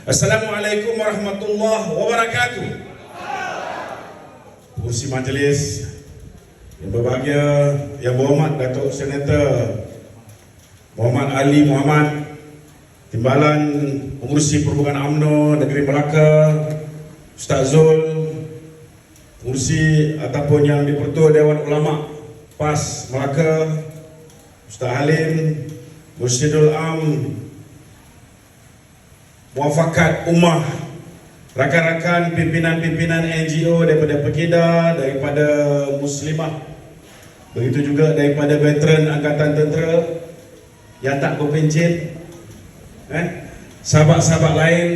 Assalamualaikum warahmatullahi wabarakatuh. Kursi majlis yang berbahagia, yang berhormat Datuk Senator Muhammad Ali Muhammad, Timbalan Pengurusi Perhubungan UMNO Negeri Melaka, Ustaz Zul, Pengurusi ataupun yang di-Pertua Dewan Ulama PAS Melaka, Ustaz Halim, Mursyidul Am, Muafakat Ummah, rakan-rakan pimpinan-pimpinan NGO daripada Pekida, daripada Muslimah, begitu juga daripada veteran Angkatan Tentera yang tak berpencit, sahabat-sahabat lain,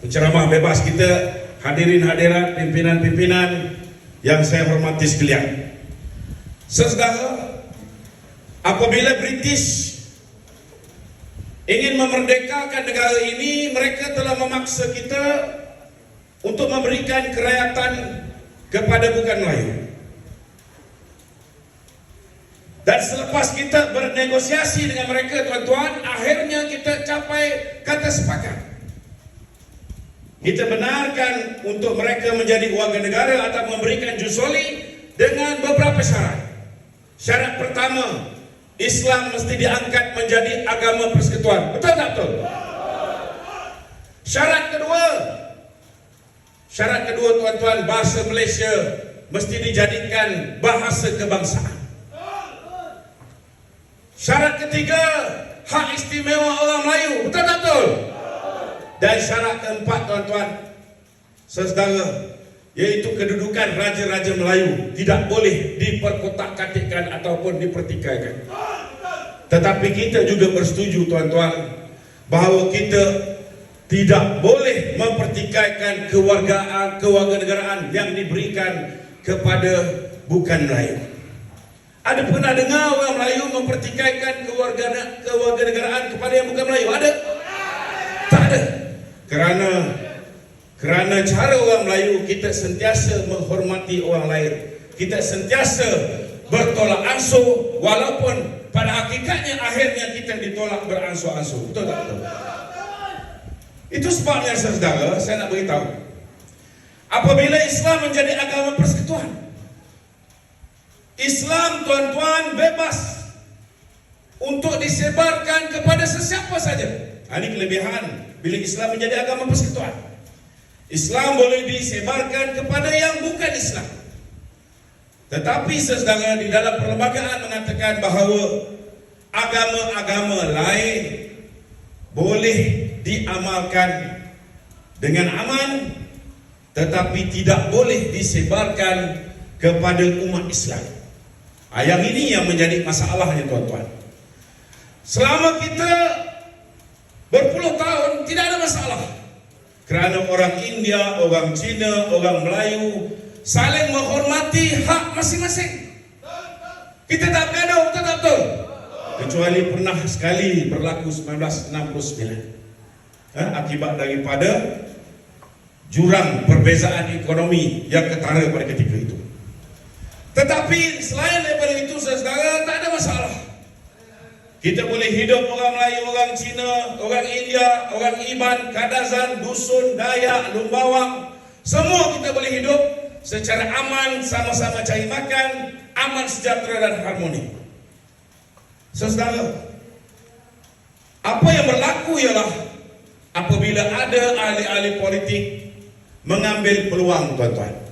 penceramah bebas kita, hadirin hadirat, pimpinan-pimpinan yang saya hormati sekalian. Saudara, apabila British ingin memerdekakan negara ini, mereka telah memaksa kita untuk memberikan kerakyatan kepada bukan Melayu. Dan selepas kita bernegosiasi dengan mereka, tuan-tuan, akhirnya kita capai kata sepakat. Kita benarkan untuk mereka menjadi warga negara atau memberikan jusoli dengan beberapa syarat. Syarat pertama, Islam mesti diangkat menjadi agama persekutuan. Betul tak betul? Syarat kedua tuan-tuan, bahasa Malaysia mesti dijadikan bahasa kebangsaan. Syarat ketiga, hak istimewa orang Melayu. Betul tak betul? Dan syarat keempat tuan-tuan, saudara, yaitu kedudukan Raja-Raja Melayu tidak boleh diperkotak-katikkan ataupun dipertikaikan. Tetapi kita juga bersetuju tuan-tuan bahawa kita tidak boleh mempertikaikan kewarganegaraan yang diberikan kepada bukan Melayu. Ada pernah dengar orang Melayu mempertikaikan kewarganegaraan kepada yang bukan Melayu? Ada? Tak ada. Kerana cara orang Melayu, kita sentiasa menghormati orang lain. Kita sentiasa bertolak ansur, walaupun pada hakikatnya akhirnya kita ditolak beransur-ansur. Betul tak betul? Itu sebabnya saudara, saya nak beritahu, apabila Islam menjadi agama persekutuan, Islam tuan-tuan bebas untuk disebarkan kepada sesiapa saja. Ini kelebihan bila Islam menjadi agama persekutuan. Islam boleh disebarkan kepada yang bukan Islam. Tetapi saudara, di dalam perlembagaan mengatakan bahawa agama-agama lain boleh diamalkan dengan aman, tetapi tidak boleh disebarkan kepada umat Islam. Yang ini yang menjadi masalahnya tuan-tuan. Selama kita berpuluh tahun tidak ada masalah, kerana orang India, orang Cina, orang Melayu saling menghormati hak masing-masing. Kita tak bergaduh, betul tak betul? Kecuali pernah sekali berlaku 1969, akibat daripada jurang perbezaan ekonomi yang ketara pada ketika itu. Tetapi selain daripada itu saudara, tak ada masalah. Kita boleh hidup orang Melayu, orang Cina, orang India, orang Iban, Kadazan, Dusun, Dayak, Lumbawang, semua kita boleh hidup secara aman, sama-sama cari makan, aman, sejahtera dan harmoni. Saudara, apa yang berlaku ialah apabila ada ahli-ahli politik mengambil peluang tuan-tuan.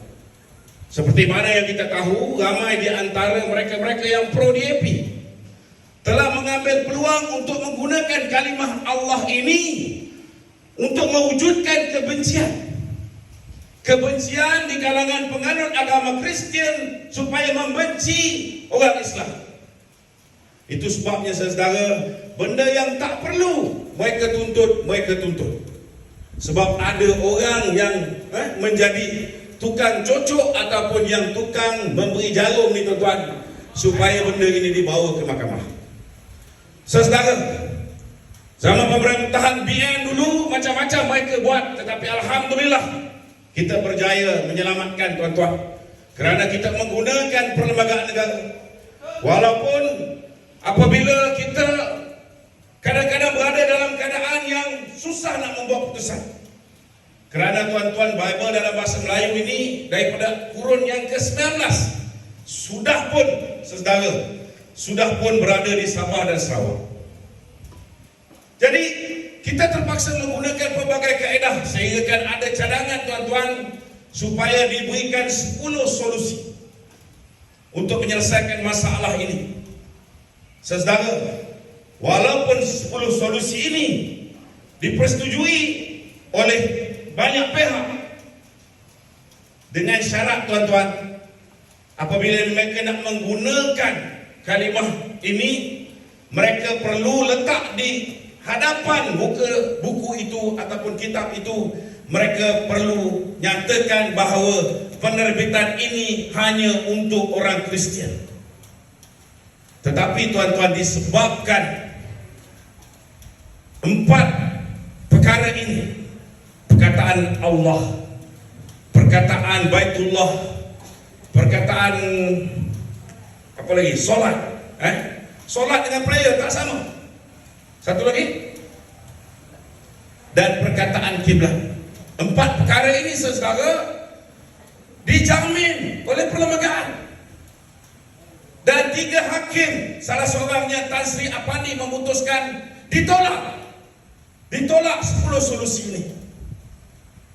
Seperti mana yang kita tahu, ramai di antara mereka-mereka yang pro DAP telah mengambil peluang untuk menggunakan kalimah Allah ini untuk mewujudkan kebencian. Kebencian di kalangan penganut agama Kristian supaya membenci orang Islam. Itu sebabnya saudara, benda yang tak perlu mereka tuntut. Sebab ada orang yang menjadi tukang cocok ataupun yang tukang memberi jarum ni tuan-tuan, supaya benda ini dibawa ke mahkamah. Saudara, zaman pemerintahan BN dulu macam-macam mereka buat, tetapi alhamdulillah kita berjaya menyelamatkan tuan-tuan, kerana kita menggunakan perlembagaan negara. Walaupun apabila kita kadang-kadang berada dalam keadaan yang susah nak membuat putusan. Kerana tuan-tuan, Bible dalam bahasa Melayu ini daripada kurun yang ke-19 sudah pun, saudara, sudah pun berada di Sabah dan Sarawak. Jadi kita terpaksa menggunakan pelbagai kaedah sehingga kan ada cadangan tuan-tuan supaya diberikan 10 solusi untuk menyelesaikan masalah ini. Saudara, walaupun 10 solusi ini dipersetujui oleh banyak pihak dengan syarat tuan-tuan, apabila mereka nak menggunakan kalimah ini, mereka perlu letak di hadapan buku itu ataupun kitab itu, mereka perlu nyatakan bahawa penerbitan ini hanya untuk orang Kristian. Tetapi tuan-tuan, disebabkan 4 perkara ini, perkataan Allah, perkataan Baitullah, perkataan apa lagi? Solat. Solat dengan prayer tak sama. Satu lagi, dan perkataan kiblat. 4 perkara ini, saudara, dijamin oleh perlembagaan. Dan 3 hakim, salah seorangnya Tan Sri Apandi, memutuskan ditolak 10 solusi ini.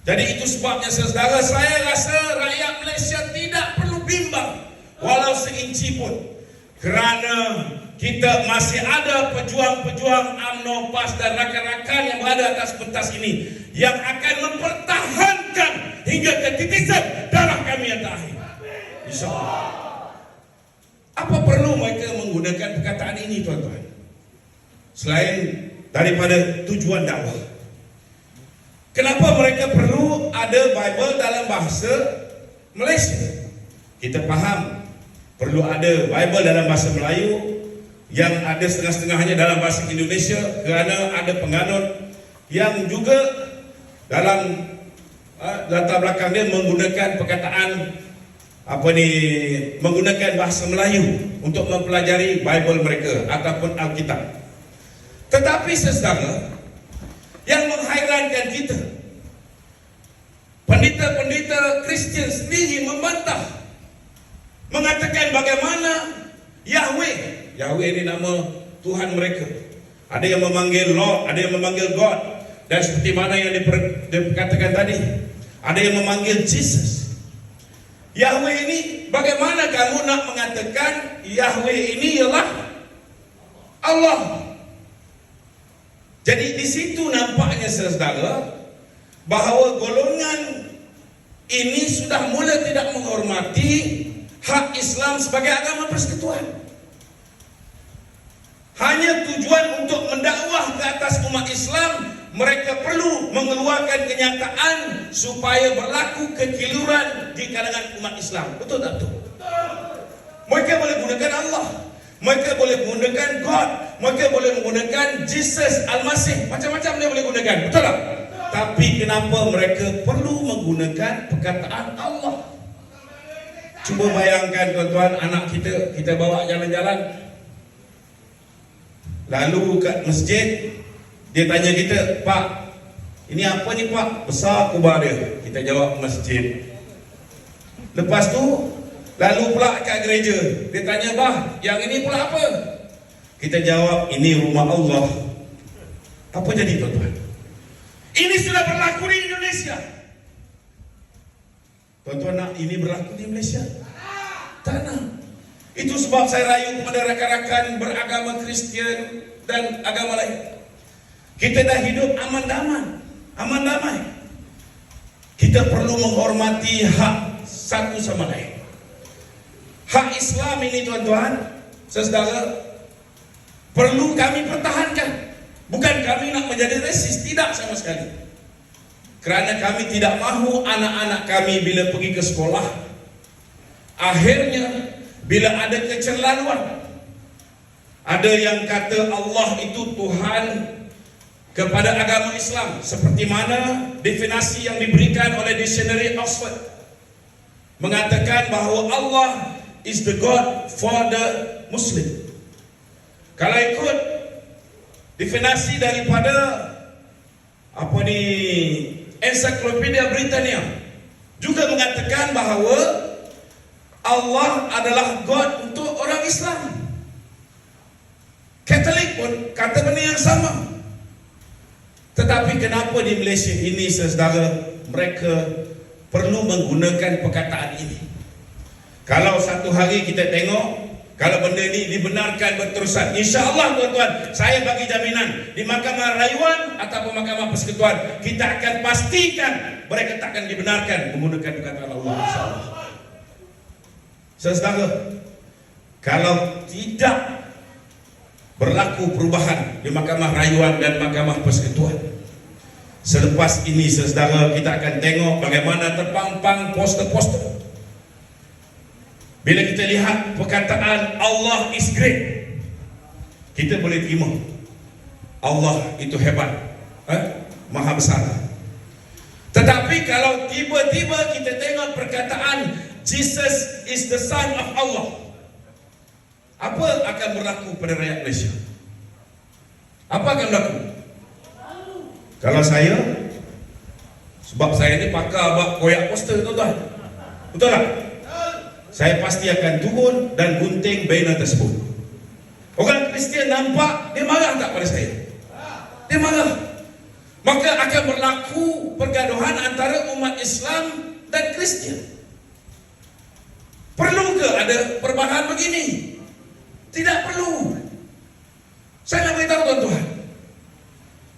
Jadi itu sebabnya, saudara, saya rasa rakyat Malaysia tidak perlu bimbang walau seinci pun, kerana kita masih ada pejuang-pejuang UMNO, PAS dan rakan-rakan yang berada atas pentas ini yang akan mempertahankan hingga ke titisan darah kami yang terakhir, InsyaAllah. Apa perlu mereka menggunakan perkataan ini, tuan-tuan? Selain daripada tujuan dakwah, kenapa mereka perlu ada Bible dalam bahasa Malaysia? Kita faham perlu ada Bible dalam bahasa Melayu, yang ada setengah-setengahnya dalam bahasa Indonesia, kerana ada penganut yang juga dalam latar belakang dia menggunakan perkataan menggunakan bahasa Melayu untuk mempelajari Bible mereka ataupun Alkitab. Tetapi saudara, yang menghairankan kita, pendeta-pendeta Kristian sendiri membantah, mengatakan bagaimana Yahweh ini nama Tuhan mereka. Ada yang memanggil Lord, ada yang memanggil God, dan seperti mana yang dikatakan tadi, ada yang memanggil Jesus. Yahweh ini, bagaimana kamu nak mengatakan Yahweh ini ialah Allah? Jadi di situ nampaknya, saudara, bahawa golongan ini sudah mula tidak menghormati hak Islam sebagai agama persekutuan. Hanya tujuan untuk mendakwah ke atas umat Islam, mereka perlu mengeluarkan kenyataan supaya berlaku kekeliruan di kalangan umat Islam. Betul tak betul? Mereka boleh gunakan Allah, mereka boleh menggunakan God, mereka boleh menggunakan Jesus Al-Masih, macam-macam dia boleh gunakan, betul tak? Tapi kenapa mereka perlu menggunakan perkataan Allah? Cuba bayangkan, tuan-tuan, anak kita bawa jalan-jalan, lalu kat masjid, dia tanya kita, Pak, ini apa ni Pak? Besar kubah dia. Kita jawab masjid. Lepas tu, lalu pula kat gereja, dia tanya, Bah, yang ini pula apa? Kita jawab, ini rumah Allah. Apa jadi, tuan-tuan? Ini sudah berlaku di Indonesia. Tuan-tuan, nak ini berlaku di Malaysia? Tanah. Itu sebab saya rayu kepada rakan-rakan beragama Kristian dan agama lain. Kita dah hidup aman damai. Kita perlu menghormati hak satu sama lain. Hak Islam ini, tuan-tuan, saudara, perlu kami pertahankan. Bukan kami nak menjadi resis, tidak sama sekali. Kerana kami tidak mahu anak-anak kami bila pergi ke sekolah, akhirnya bila ada kecelaluan, ada yang kata Allah itu Tuhan kepada agama Islam, seperti mana definisi yang diberikan oleh Dictionary Oxford mengatakan bahawa Allah is the God for the Muslim. Kalau ikut definisi daripada Ensiklopedia Britania juga mengatakan bahawa Allah adalah God untuk orang Islam. Katolik pun kata benda yang sama. Tetapi kenapa di Malaysia ini, saudara, mereka perlu menggunakan perkataan ini? Kalau satu hari kita tengok, kalau benda ini dibenarkan berterusan, insya-Allah tuan-tuan, saya bagi jaminan di Mahkamah Rayuan ataupun Mahkamah Persekutuan, kita akan pastikan mereka tak akan dibenarkan menggunakan perkataan Allah, insya-Allah. Saudara, kalau tidak berlaku perubahan di Mahkamah Rayuan dan Mahkamah Persekutuan, selepas ini, saudara, kita akan tengok bagaimana terpampang poster-poster. Bila kita lihat perkataan Allah is great, kita boleh terima Allah itu hebat, maha besar. Tetapi kalau tiba-tiba kita tengok perkataan Jesus is the Son of Allah, apa akan berlaku pada rakyat Malaysia? Apa akan berlaku? Kalau saya, sebab saya ni pakar buat koyak poster, tuan-tuan, betul tak? Saya pasti akan turun dan gunting banner tersebut. Orang Kristian nampak, dia marah tak pada saya? Dia marah. Maka akan berlaku pergaduhan antara umat Islam dan Kristian. Perlu ke ada perubahan begini? Tidak perlu. Saya nak beritahu tuan-tuan,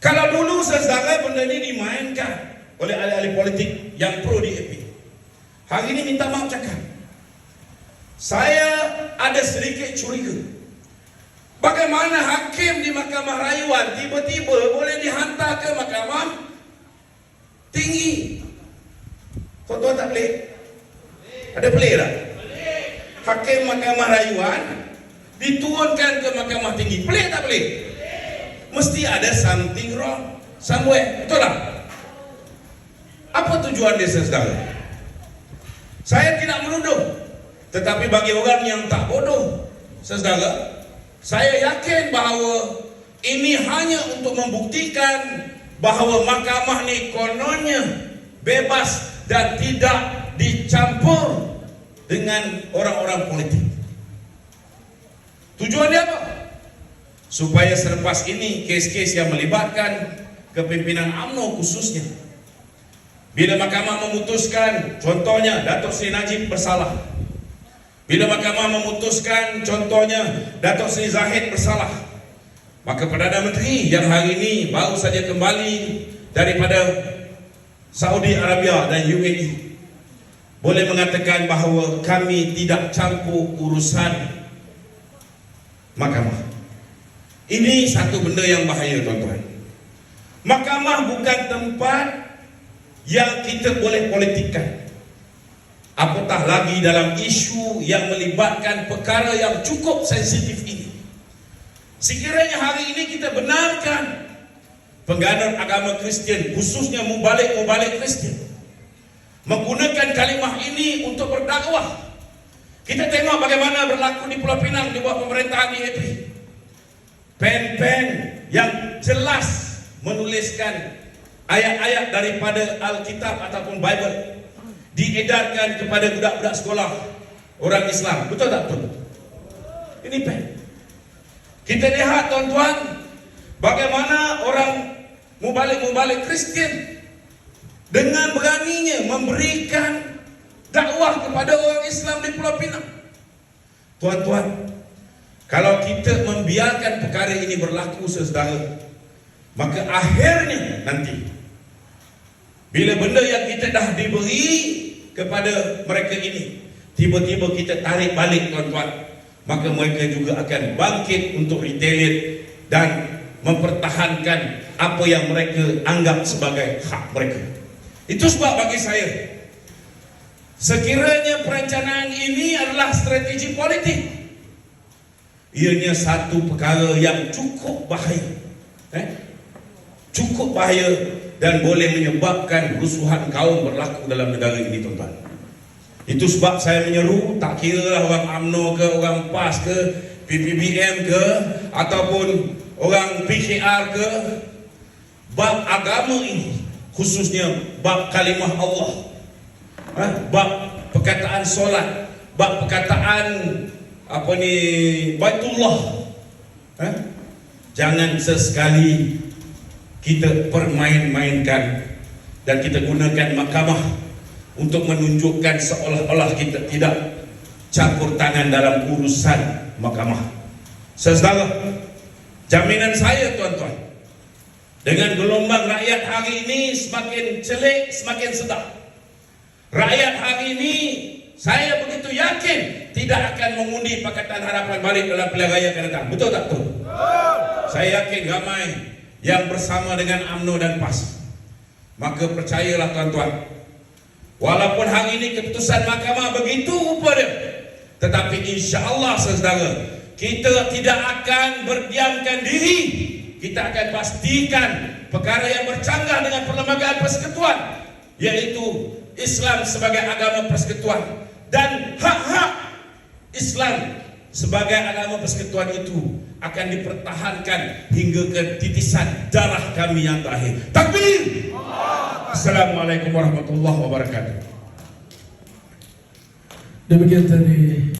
kalau dulu saudara benda ini dimainkan oleh ahli-ahli politik yang pro DAP, hari ini minta maaf cakap, saya ada sedikit curiga. Bagaimana hakim di Mahkamah Rayuan tiba-tiba boleh dihantar ke Mahkamah Tinggi? Tuan-tuan tak pelik? Ada pelik tak? Hakim Mahkamah Rayuan diturunkan ke Mahkamah Tinggi. Pelik tak pelik? Mesti ada something wrong somewhere. Betul tak? Apa tujuan dia, saudara? Saya tidak menuduh. Tetapi bagi orang yang tak bodoh, saudara, saya yakin bahawa ini hanya untuk membuktikan bahawa mahkamah ni kononnya bebas dan tidak dicampur dengan orang-orang politik. Tujuan dia apa? Supaya selepas ini kes-kes yang melibatkan kepimpinan UMNO khususnya, bila mahkamah memutuskan, contohnya Datuk Seri Najib bersalah, bila mahkamah memutuskan contohnya Datuk Seri Zahid bersalah, maka Perdana Menteri yang hari ini baru saja kembali daripada Saudi Arabia dan UAE boleh mengatakan bahawa kami tidak campur urusan mahkamah. Ini satu benda yang bahaya, tuan-tuan. Mahkamah bukan tempat yang kita boleh politikkan, apatah lagi dalam isu yang melibatkan perkara yang cukup sensitif ini. Sekiranya hari ini kita benarkan penganut agama Kristian, khususnya mubalik Kristian, menggunakan kalimah ini untuk berdakwah. Kita tengok bagaimana berlaku di Pulau Pinang di bawah pemerintahan DAP. Pen-pen yang jelas menuliskan ayat-ayat daripada Alkitab ataupun Bible diedarkan kepada budak-budak sekolah orang Islam. Betul tak betul? Ini pen. Kita lihat, tuan-tuan, bagaimana orang mubalik Kristian dengan beraninya memberikan dakwah kepada orang Islam di Pulau Pinang. Tuan-tuan, kalau kita membiarkan perkara ini berlaku, saudara, maka akhirnya nanti bila benda yang kita dah diberi kepada mereka ini tiba-tiba kita tarik balik, tuan-tuan, maka mereka juga akan bangkit untuk retaliate dan mempertahankan apa yang mereka anggap sebagai hak mereka. Itu sebab bagi saya, sekiranya perencanaan ini adalah strategi politik, ianya satu perkara yang cukup bahaya, cukup bahaya, dan boleh menyebabkan kerusuhan kaum berlaku dalam negara ini, tuan-tuan. Itu sebab saya menyeru, tak kira lah orang UMNO ke, orang PAS ke, PPBM ke, ataupun orang PKR ke, bab agama ini, khususnya bab kalimah Allah, bab perkataan solat, bab perkataan Baitullah, jangan sesekali kita permain-mainkan dan kita gunakan mahkamah untuk menunjukkan seolah-olah kita tidak campur tangan dalam urusan mahkamah. Saudara, jaminan saya tuan-tuan, dengan gelombang rakyat hari ini semakin celik, semakin sedap. Rakyat hari ini saya begitu yakin tidak akan mengundi Pakatan Harapan balik dalam pilihan raya akan datang. Betul tak betul? Saya yakin ramai yang bersama dengan UMNO dan PAS. Maka percayalah tuan-tuan, walaupun hari ini keputusan mahkamah begitu rupa dia, tetapi insya Allah saudara, kita tidak akan berdiamkan diri. Kita akan pastikan perkara yang bercanggah dengan perlembagaan persekutuan, yaitu Islam sebagai agama persekutuan, dan hak-hak Islam sebagai agama persekutuan itu akan dipertahankan hingga ke titisan darah kami yang terakhir. Takbir! Assalamualaikum warahmatullahi wabarakatuh. Demikian tadi